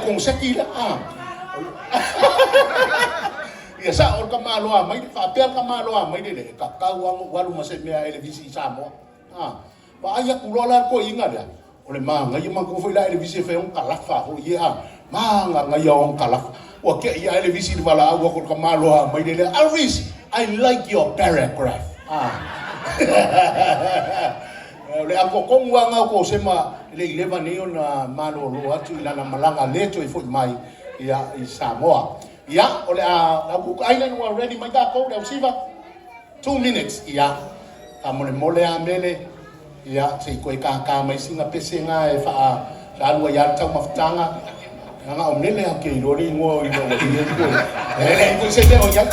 kong sakila ia sa or kamaloa mai fa pel kamaloa mai de ka kawang walu masih mea elevisi Samoa pa aya kulola ko inga dia ole manga ia mangko foi la elevisi fe un kalafa ho ia manga ngai on kalaf o ke ia elevisi di bala agua ko kamaloa mai de Alvis I like your paragraph le ako kongwa nga ko sema le leva neo na malo lo atu ila na malanga leto i foi mai ia i Samoa ia ole a Cook Island wa ready mai ka ko le siva 2 minutes ia amole mole a mele ia se ko ka mai singa pesenga e fa la lua ya tau maftanga nga o mele a ke ro ri ngo i no wa i ko e ko se te o ya